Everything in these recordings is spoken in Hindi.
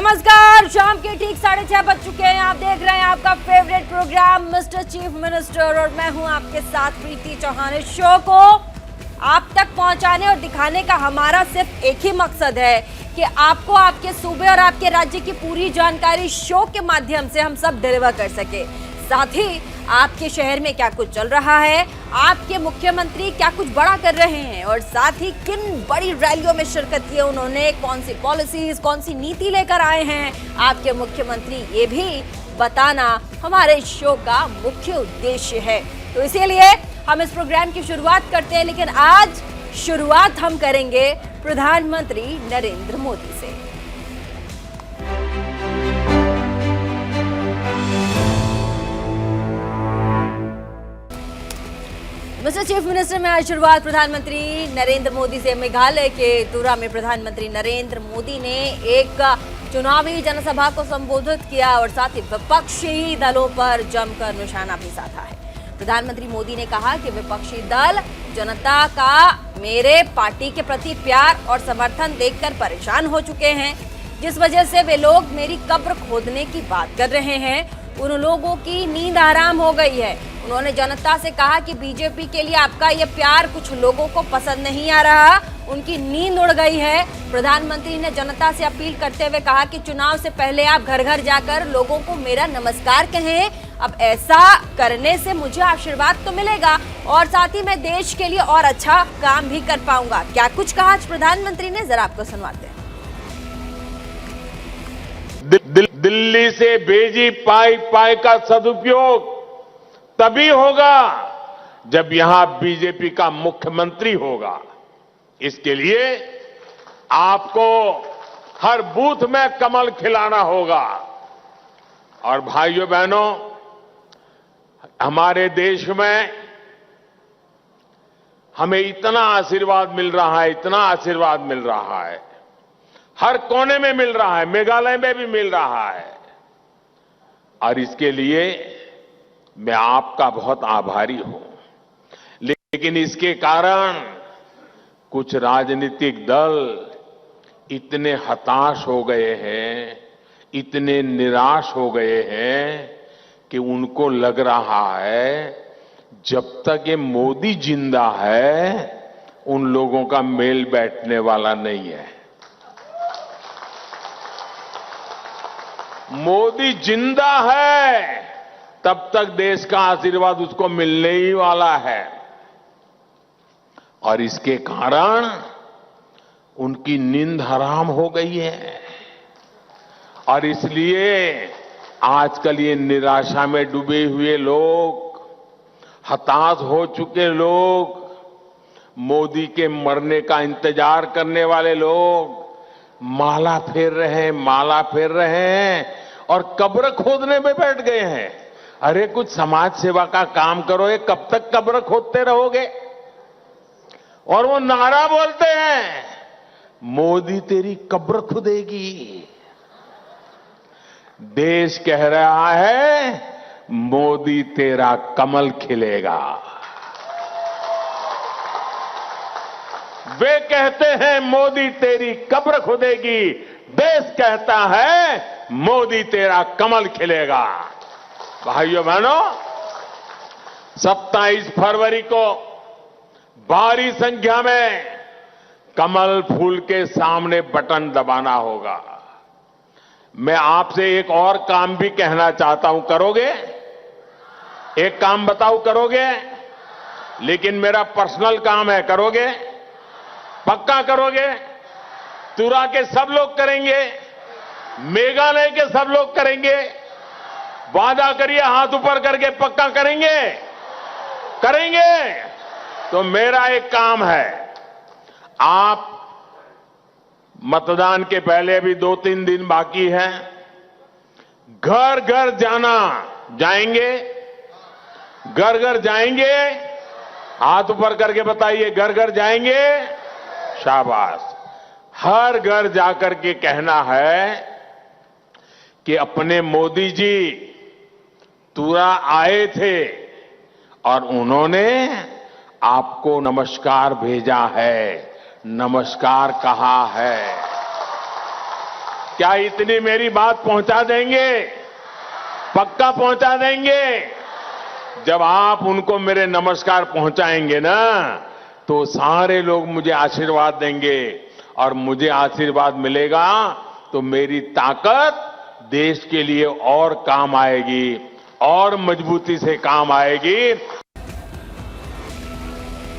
नमस्कार, शाम के ठीक 6:30 बज चुके हैं। आप देख रहे हैं आपका favourite programme mister chief minister और मैं हूं आपके साथ प्रीति चौहान। इस शो को आप तक पहुंचाने और दिखाने का हमारा सिर्फ एक ही मकसद है कि आपको आपके सूबे और आपके राज्य की पूरी जानकारी शो के माध्यम से हम सब डिलीवर कर सके। साथ ही आपके शहर में क्या कुछ चल रहा है, आपके मुख्यमंत्री क्या कुछ बड़ा कर रहे हैं और साथ ही किन बड़ी रैलियों में शिरकत की उन्होंने, कौन सी पॉलिसीज, कौन सी नीति लेकर आए हैं आपके मुख्यमंत्री, ये भी बताना हमारे शो का मुख्य उद्देश्य है। तो इसीलिए हम इस प्रोग्राम की शुरुआत करते हैं, लेकिन आज शुरुआत हम करेंगे प्रधानमंत्री नरेंद्र मोदी से। मिस्टर चीफ मिनिस्टर में आज शुरुआत प्रधानमंत्री नरेंद्र मोदी से। मेघालय के तुरा में प्रधानमंत्री नरेंद्र मोदी ने एक चुनावी जनसभा को संबोधित किया और साथ ही विपक्षी दलों पर जमकर निशाना भी साधा है। प्रधानमंत्री मोदी ने कहा कि विपक्षी दल जनता का मेरे पार्टी के प्रति प्यार और समर्थन देखकर परेशान हो चुके हैं, जिस वजह से वे लोग मेरी कब्र खोदने की बात कर रहे हैं। उन लोगों की नींद आराम हो गई है। उन्होंने जनता से कहा कि बीजेपी के लिए आपका ये प्यार कुछ लोगों को पसंद नहीं आ रहा, उनकी नींद उड़ गई है। प्रधानमंत्री ने जनता से अपील करते हुए कहा कि चुनाव से पहले आप घर घर जाकर लोगों को मेरा नमस्कार कहें। अब ऐसा करने से मुझे आशीर्वाद तो मिलेगा और साथ ही मैं देश के लिए और अच्छा काम भी कर पाऊंगा। क्या कुछ कहा आज प्रधानमंत्री ने, जरा आपको सुनवाते हैं। दिल्ली से भेजी पाई का सदुपयोग तभी होगा जब यहां बीजेपी का मुख्यमंत्री होगा। इसके लिए आपको हर बूथ में कमल खिलाना होगा। और भाइयों बहनों, हमारे देश में हमें इतना आशीर्वाद मिल रहा है, इतना आशीर्वाद मिल रहा है, हर कोने में मिल रहा है, मेघालय में भी मिल रहा है। और इसके लिए मैं आपका बहुत आभारी हूं। लेकिन इसके कारण कुछ राजनीतिक दल इतने हताश हो गए हैं, इतने निराश हो गए हैं कि उनको लग रहा है जब तक ये मोदी जिंदा है उन लोगों का मेल बैठने वाला नहीं है। मोदी जिंदा है तब तक देश का आशीर्वाद उसको मिलने ही वाला है। और इसके कारण उनकी नींद हराम हो गई है। और इसलिए आजकल ये निराशा में डूबे हुए लोग, हताश हो चुके लोग, मोदी के मरने का इंतजार करने वाले लोग माला फेर रहे हैं और कब्र खोदने में बैठ गए हैं। अरे कुछ समाज सेवा का काम करो, ये कब तक कब्र खोदते रहोगे? और वो नारा बोलते हैं, मोदी तेरी कब्र खुदेगी। देश कह रहा है, मोदी तेरा कमल खिलेगा। वे कहते हैं मोदी तेरी कब्र खुदेगी, देश कहता है मोदी तेरा कमल खिलेगा। भाइयों बहनों, 27 फरवरी को भारी संख्या में कमल फूल के सामने बटन दबाना होगा। मैं आपसे एक और काम भी कहना चाहता हूं, करोगे? एक काम बताओ, करोगे? लेकिन मेरा पर्सनल काम है, करोगे? पक्का करोगे? तुरा के सब लोग करेंगे, मेघालय के सब लोग करेंगे। वादा करिए, हाथ ऊपर करके, पक्का करेंगे? करेंगे? तो मेरा एक काम है, आप मतदान के पहले अभी 2-3 दिन बाकी है, घर घर जाएंगे, घर घर जाएंगे। हाथ ऊपर करके बताइए, घर घर जाएंगे? शाबाश। हर घर जाकर के कहना है कि अपने मोदी जी तुरा आए थे और उन्होंने आपको नमस्कार भेजा है, नमस्कार कहा है। क्या इतनी मेरी बात पहुंचा देंगे? पक्का पहुंचा देंगे? जब आप उनको मेरे नमस्कार पहुंचाएंगे ना, तो सारे लोग मुझे आशीर्वाद देंगे, और मुझे आशीर्वाद मिलेगा तो मेरी ताकत देश के लिए और काम आएगी, और मजबूती से काम आएगी।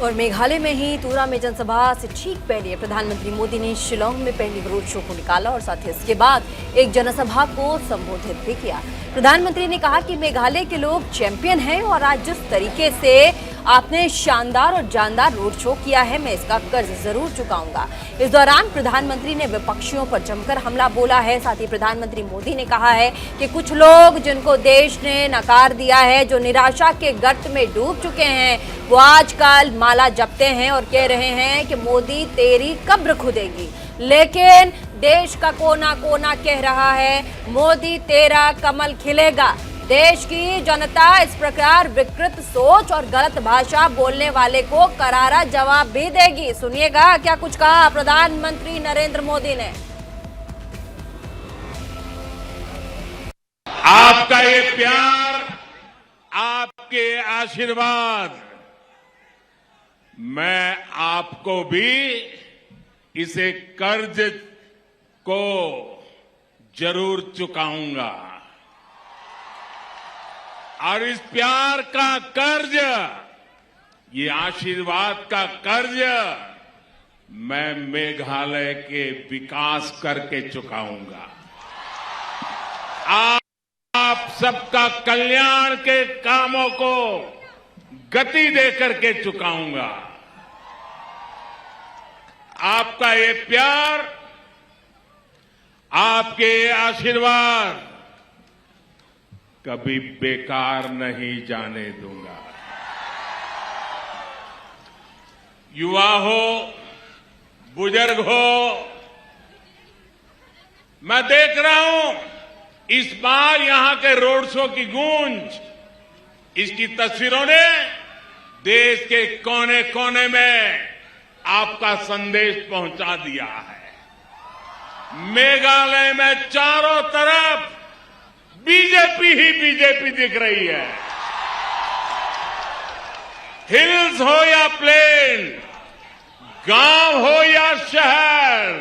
और मेघालय में ही तुरा में जनसभा से ठीक पहले प्रधानमंत्री मोदी ने शिलोंग में पहली रोड शो को निकाला और साथ ही इसके बाद एक जनसभा को संबोधित भी किया। प्रधानमंत्री ने कहा कि मेघालय के लोग चैंपियन हैं और आज जिस तरीके से आपने शानदार और जानदार रोड शो किया है, मैं इसका कर्ज जरूर चुकाऊंगा। इस दौरान प्रधानमंत्री ने विपक्षियों पर जमकर हमला बोला है। साथ ही प्रधानमंत्री मोदी ने कहा है कि कुछ लोग जिनको देश ने नकार दिया है, जो निराशा के गर्त में डूब चुके हैं, वो आजकल माला जपते हैं और कह रहे हैं कि मोदी तेरी कब्र खुदेगी। लेकिन देश का कोना कोना कह रहा है मोदी तेरा कमल खिलेगा। देश की जनता इस प्रकार विकृत सोच और गलत भाषा बोलने वाले को करारा जवाब भी देगी। सुनिएगा क्या कुछ कहा प्रधानमंत्री नरेंद्र मोदी ने। आपका ये प्यार, आपके आशीर्वाद, मैं आपको भी इसे कर्ज को जरूर चुकाऊंगा, और इस प्यार का कर्ज, ये आशीर्वाद का कर्ज मैं मेघालय के विकास करके चुकाऊंगा। आप सबका कल्याण के कामों को गति देकर के चुकाऊंगा। आपका ये प्यार, आपके आशीर्वाद कभी बेकार नहीं जाने दूंगा। युवा हो, बुजुर्ग हो, मैं देख रहा हूं इस बार यहां के रोड शो की गूंज, इसकी तस्वीरों ने देश के कोने कोने में आपका संदेश पहुंचा दिया है। मेघालय में चारों तरफ बीजेपी ही बीजेपी दिख रही है। हिल्स हो या प्लेन, गांव हो या शहर,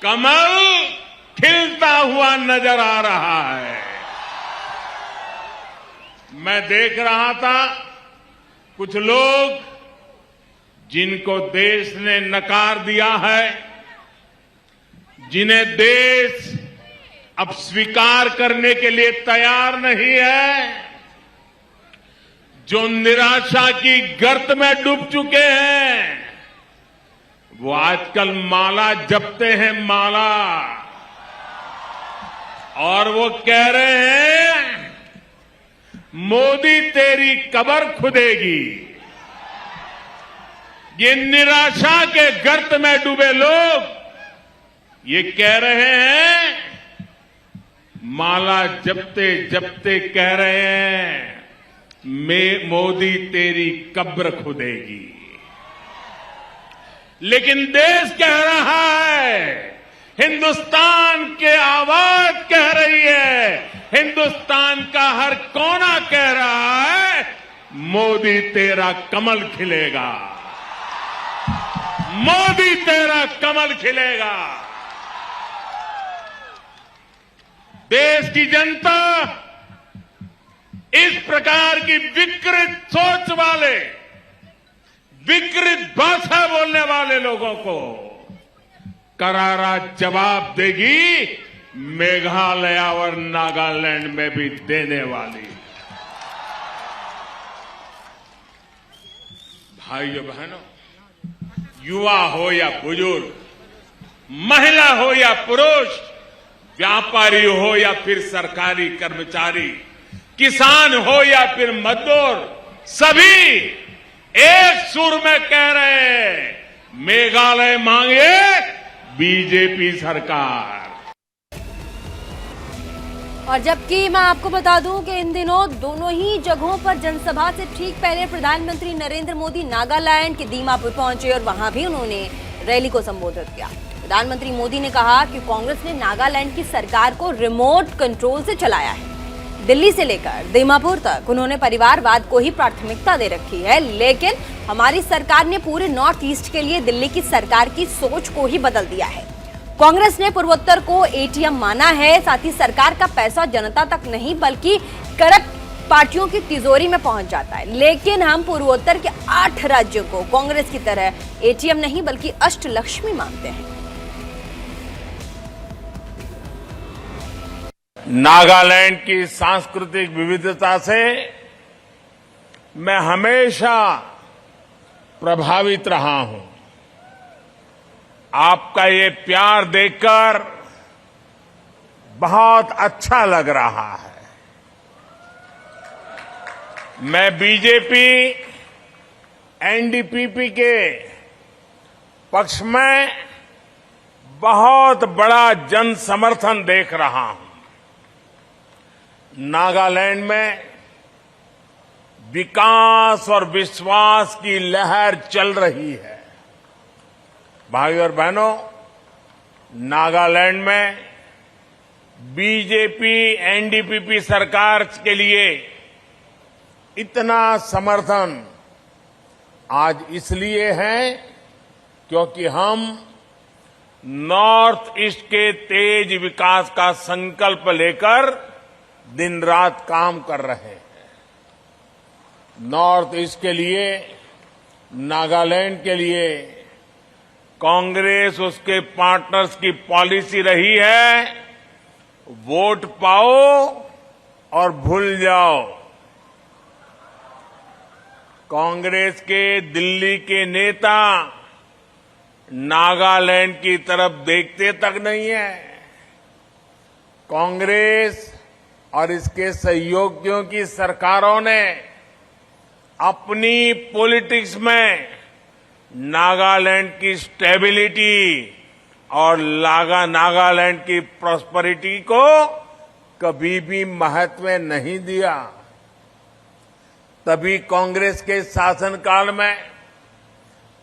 कमल खिलता हुआ नजर आ रहा है। मैं देख रहा था कुछ लोग जिनको देश ने नकार दिया है, जिन्हें देश अब स्वीकार करने के लिए तैयार नहीं है, जो निराशा की गर्त में डूब चुके हैं, वो आजकल माला जपते हैं, माला, और वो कह रहे हैं मोदी तेरी कब्र खुदेगी। ये निराशा के गर्त में डूबे लोग ये कह रहे हैं, माला जपते जपते कह रहे हैं मोदी तेरी कब्र खुदेगी। लेकिन देश कह रहा है, हिंदुस्तान के आवाज कह रही है, हिंदुस्तान का हर कोना कह रहा है मोदी तेरा कमल खिलेगा, मोदी तेरा कमल खिलेगा। देश की जनता इस प्रकार की विकृत सोच वाले, विकृत भाषा बोलने वाले लोगों को करारा जवाब देगी, मेघालय और नागालैंड में भी देने वाली। भाइयों बहनों, युवा हो या बुजुर्ग, महिला हो या पुरुष, व्यापारी हो या फिर सरकारी कर्मचारी, किसान हो या फिर मजदूर, सभी एक सुर में कह रहे हैं मेघालय मांगे बीजेपी सरकार। और जबकि मैं आपको बता दूं कि इन दिनों दोनों ही जगहों पर जनसभा से ठीक पहले प्रधानमंत्री नरेंद्र मोदी नागालैंड के दीमापुर पहुंचे और वहां भी उन्होंने रैली को संबोधित किया। प्रधानमंत्री मोदी ने कहा कि कांग्रेस ने नागालैंड की सरकार को रिमोट कंट्रोल से चलाया है। दिल्ली से लेकर दीमापुर तक उन्होंने परिवारवाद को ही प्राथमिकता दे रखी है, लेकिन हमारी सरकार ने पूरे नॉर्थ ईस्ट के लिए दिल्ली की सरकार की सोच को ही बदल दिया है। कांग्रेस ने पूर्वोत्तर को एटीएम माना है, साथ ही सरकार का पैसा जनता तक नहीं बल्कि करप्ट पार्टियों की तिजोरी में पहुंच जाता है। लेकिन हम पूर्वोत्तर के 8 राज्यों को कांग्रेस की तरह एटीएम नहीं बल्कि अष्टलक्ष्मी मानते हैं। नागालैंड की सांस्कृतिक विविधता से मैं हमेशा प्रभावित रहा हूं। आपका ये प्यार देखकर बहुत अच्छा लग रहा है। मैं बीजेपी एनडीपीपी के पक्ष में बहुत बड़ा जन समर्थन देख रहा हूं। नागालैंड में विकास और विश्वास की लहर चल रही है। भाई और बहनों, नागालैंड में बीजेपी एनडीपीपी सरकार के लिए इतना समर्थन आज इसलिए है क्योंकि हम नॉर्थ ईस्ट के तेज विकास का संकल्प लेकर दिन रात काम कर रहे हैं। नॉर्थ ईस्ट के लिए, नागालैंड के लिए कांग्रेस उसके पार्टनर्स की पॉलिसी रही है, वोट पाओ और भूल जाओ। कांग्रेस के दिल्ली के नेता नागालैंड की तरफ देखते तक नहीं है। कांग्रेस और इसके सहयोगियों की सरकारों ने अपनी पॉलिटिक्स में नागालैंड की स्टेबिलिटी और नागालैंड की प्रॉस्पेरिटी को कभी भी महत्व नहीं दिया। तभी कांग्रेस के शासनकाल में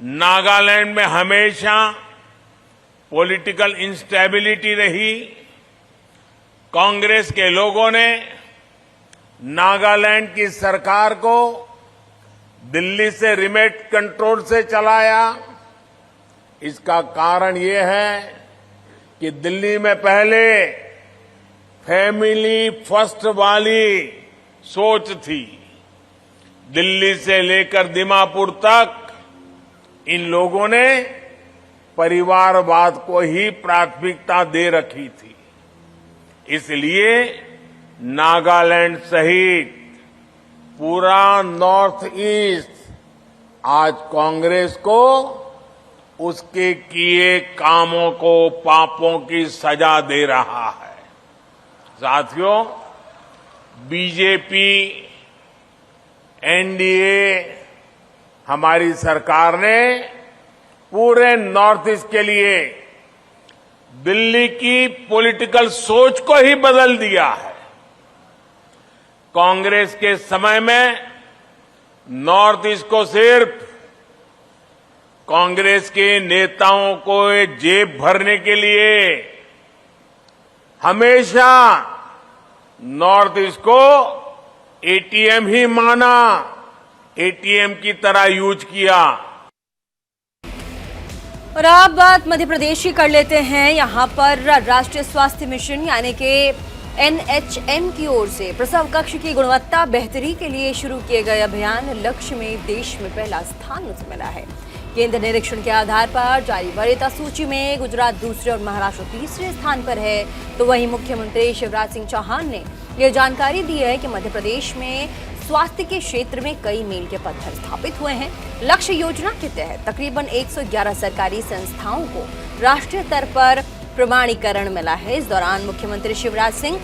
नागालैंड में हमेशा पॉलिटिकल इंस्टेबिलिटी रही। कांग्रेस के लोगों ने नागालैंड की सरकार को दिल्ली से रिमोट कंट्रोल से चलाया। इसका कारण ये है कि दिल्ली में पहले फैमिली फर्स्ट वाली सोच थी। दिल्ली से लेकर दीमापुर तक इन लोगों ने परिवारवाद को ही प्राथमिकता दे रखी थी। इसलिए नागालैंड सहित पूरा नॉर्थ ईस्ट आज कांग्रेस को उसके किए कामों को, पापों की सजा दे रहा है। साथियों, बीजेपी एनडीए हमारी सरकार ने पूरे नॉर्थ ईस्ट के लिए दिल्ली की पॉलिटिकल सोच को ही बदल दिया है। कांग्रेस के समय में नॉर्थ ईस्ट को सिर्फ कांग्रेस के नेताओं को जेब भरने के लिए हमेशा नॉर्थ ईस्ट को एटीएम ही माना, एटीएम की तरह यूज किया। और अब बात मध्य प्रदेश की कर लेते हैं। यहाँ पर राष्ट्रीय स्वास्थ्य मिशन यानी कि NHM की ओर से प्रसव कक्ष की गुणवत्ता बेहतरी के लिए शुरू किए गए अभियान लक्ष्य में देश में पहला स्थान उसे मिला है। केंद्र निरीक्षण के आधार पर जारी वरीयता सूची में गुजरात दूसरे और महाराष्ट्र तीसरे स्थान पर है। तो वहीं मुख्यमंत्री शिवराज सिंह चौहान ने यह जानकारी दी है कि मध्य प्रदेश में स्वास्थ्य के क्षेत्र में कई मील के पत्थर स्थापित हुए हैं। लक्ष्य योजना के तहत तकरीबन 111 सरकारी संस्थाओं को राष्ट्रीय स्तर पर प्रमाणीकरण मिला है। इस दौरान मुख्यमंत्री शिवराज सिंह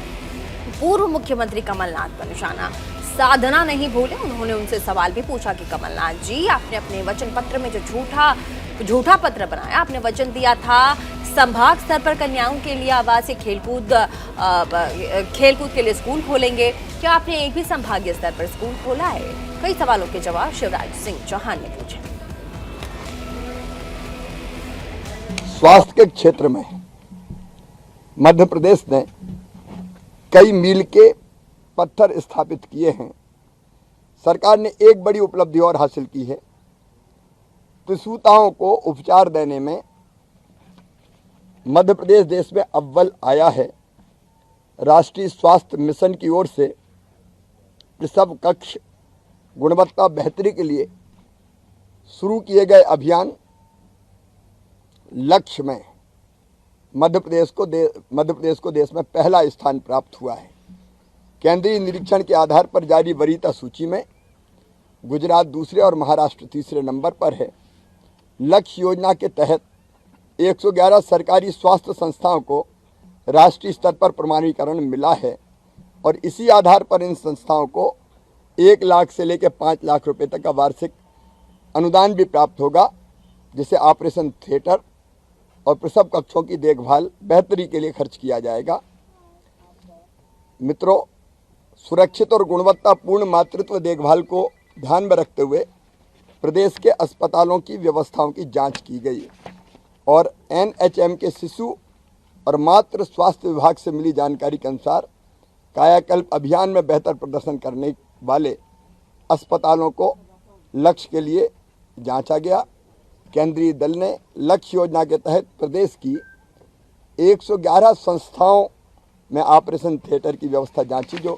पूर्व मुख्यमंत्री कमलनाथ पर निशाना साधना नहीं भूले। उन्होंने उनसे सवाल भी पूछा कि कमलनाथ जी, आपने अपने वचन पत्र में जो झूठा पत्र बनाया, आपने वचन दिया था संभाग स्तर पर कन्याओं के लिए आवासीय खेलकूद के लिए स्कूल खोलेंगे, क्या आपने एक भी संभागीय स्तर पर स्कूल खोला है? कई सवालों के जवाब शिवराज सिंह चौहान ने पूछे। स्वास्थ्य के क्षेत्र में मध्य प्रदेश ने कई मील के पत्थर स्थापित किए हैं। सरकार ने एक बड़ी उपलब्धि और हासिल की है। त्रिशूताओं को उपचार देने में मध्य प्रदेश देश में अव्वल आया है। राष्ट्रीय स्वास्थ्य मिशन की ओर से प्रसव कक्ष गुणवत्ता बेहतरी के लिए शुरू किए गए अभियान लक्ष्य में मध्य प्रदेश को देश में पहला स्थान प्राप्त हुआ है। केंद्रीय निरीक्षण के आधार पर जारी वरीयता सूची में गुजरात दूसरे और महाराष्ट्र तीसरे नंबर पर है। लक्ष्य योजना के तहत 111 सरकारी स्वास्थ्य संस्थाओं को राष्ट्रीय स्तर पर प्रमाणीकरण मिला है और इसी आधार पर इन संस्थाओं को 1 लाख से लेकर 5 लाख रुपए तक का वार्षिक अनुदान भी प्राप्त होगा, जिसे ऑपरेशन थिएटर और प्रसव कक्षों की देखभाल बेहतरी के लिए खर्च किया जाएगा। मित्रों, सुरक्षित और गुणवत्तापूर्ण मातृत्व देखभाल को ध्यान में रखते हुए प्रदेश के अस्पतालों की व्यवस्थाओं की जांच की गई और NHM के शिशु और मातृ स्वास्थ्य विभाग से मिली जानकारी के अनुसार कायाकल्प अभियान में बेहतर प्रदर्शन करने वाले अस्पतालों को लक्ष्य के लिए जांचा गया। केंद्रीय दल ने लक्ष्य योजना के तहत प्रदेश की 111 संस्थाओं में ऑपरेशन थिएटर की व्यवस्था जांची, जो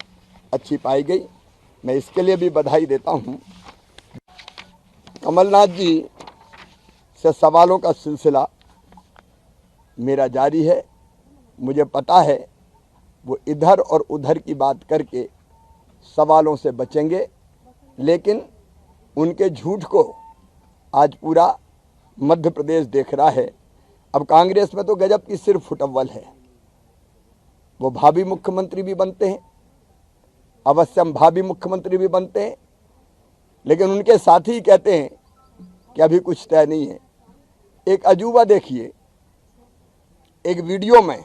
अच्छी पाई गई। मैं इसके लिए भी बधाई देता हूं। कमलनाथ जी से सवालों का सिलसिला मेरा जारी है। मुझे पता है वो इधर और उधर की बात करके सवालों से बचेंगे, लेकिन उनके झूठ को आज पूरा मध्य प्रदेश देख रहा है। अब कांग्रेस में तो गजब की सिर्फ फुटअव्वल है। वो भावी मुख्यमंत्री भी बनते हैं, अवश्य हम भावी मुख्यमंत्री भी बनते हैं, लेकिन उनके साथी कहते हैं कि अभी कुछ तय नहीं है। एक अजूबा देखिए, एक वीडियो में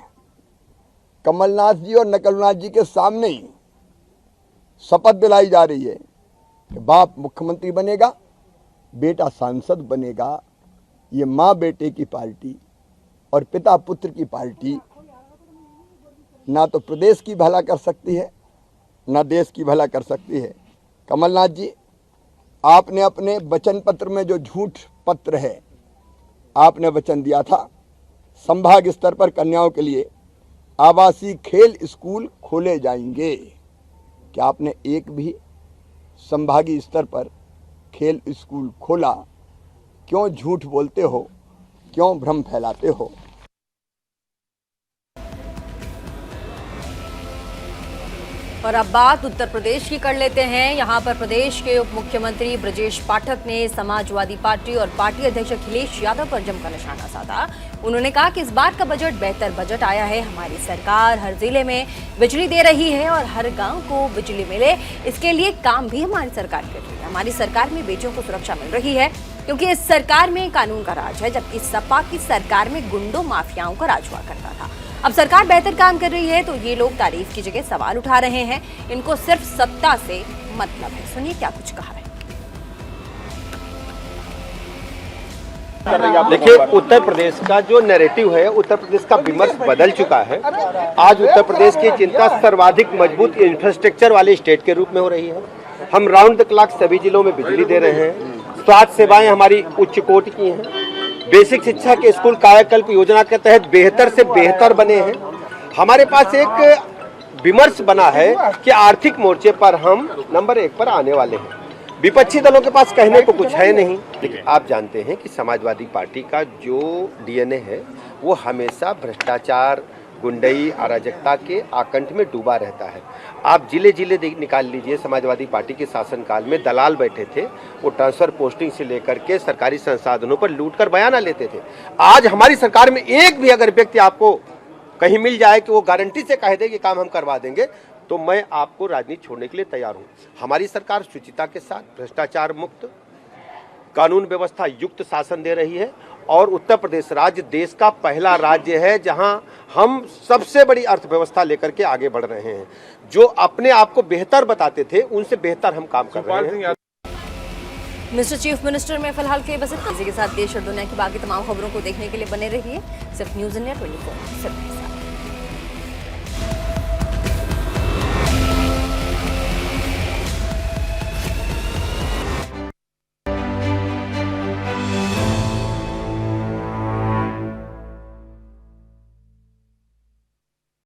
कमलनाथ जी और नकलनाथ जी के सामने ही शपथ दिलाई जा रही है कि बाप मुख्यमंत्री बनेगा, बेटा सांसद बनेगा। ये माँ बेटे की पार्टी और पिता पुत्र की पार्टी ना तो प्रदेश की भला कर सकती है, ना देश की भला कर सकती है। कमलनाथ जी, आपने अपने वचन पत्र में जो झूठ पत्र है, आपने वचन दिया था संभाग स्तर पर कन्याओं के लिए आवासीय खेल स्कूल खोले जाएंगे। क्या आपने एक भी संभागीय स्तर पर खेल स्कूल खोला? क्यों झूठ बोलते हो? क्यों भ्रम फैलाते हो? और अब बात उत्तर प्रदेश की कर लेते हैं। यहां पर प्रदेश के उप मुख्यमंत्री ब्रजेश पाठक ने समाजवादी पार्टी और पार्टी अध्यक्ष अखिलेश यादव पर जमकर निशाना साधा। उन्होंने कहा कि इस बार का बजट बेहतर बजट आया है। हमारी सरकार हर जिले में बिजली दे रही है और हर गांव को बिजली मिले, इसके लिए काम भी हमारी सरकार कर रही है। हमारी सरकार में बेटियों को सुरक्षा मिल रही है क्योंकि इस सरकार में कानून का राज है, जबकि सपा की सरकार में गुंडों माफियाओं का राज हुआ करता था। अब सरकार बेहतर काम कर रही है तो ये लोग तारीफ की जगह सवाल उठा रहे हैं। इनको सिर्फ सत्ता से मतलब है। सुनिए क्या कुछ कहा है। देखिए, उत्तर प्रदेश का जो नैरेटिव है, उत्तर प्रदेश का विमर्श बदल चुका है। आज उत्तर प्रदेश की चिंता सर्वाधिक मजबूत इंफ्रास्ट्रक्चर वाले स्टेट के रूप में हो रही है। हम राउंड द क्लॉक सभी जिलों में बिजली दे रहे हैं। स्वास्थ्य सेवाएं हमारी उच्च कोटि की हैं। बेसिक शिक्षा के स्कूल कायाकल्प योजना के तहत बेहतर से बेहतर बने हैं। हमारे पास एक विमर्श बना है कि आर्थिक मोर्चे पर हम नंबर 1 पर आने वाले हैं। विपक्षी दलों के पास कहने को कुछ है नहीं। लेकिन आप जानते हैं कि समाजवादी पार्टी का जो डीएनए है वो हमेशा भ्रष्टाचार, गुंडई, अराजकता के आकंठ में डूबा रहता है। आप जिले जिले निकाल लीजिए। समाजवादी पार्टी के शासनकाल में दलाल बैठे थे, वो ट्रांसफर पोस्टिंग से लेकर के सरकारी संसाधनों पर लूट कर बयाना लेते थे। आज हमारी सरकार में एक भी अगर व्यक्ति आपको कहीं मिल जाए कि वो गारंटी से कह दे कि काम हम करवा देंगे, तो मैं आपको राजनीति छोड़ने के लिए तैयार हूँ। हमारी सरकार शुचिता के साथ भ्रष्टाचार मुक्त, कानून व्यवस्था युक्त शासन दे रही है और उत्तर प्रदेश राज्य देश का पहला राज्य है जहां हम सबसे बड़ी अर्थव्यवस्था लेकर के आगे बढ़ रहे हैं। जो अपने आप को बेहतर बताते थे, उनसे बेहतर हम काम कर रहे हैं। मिस्टर चीफ मिनिस्टर में फिलहाल के बस इतना। इसी के साथ देश और दुनिया की बाकी तमाम खबरों को देखने के लिए बने रहिए सिर्फ न्यूज़ इंडिया 24।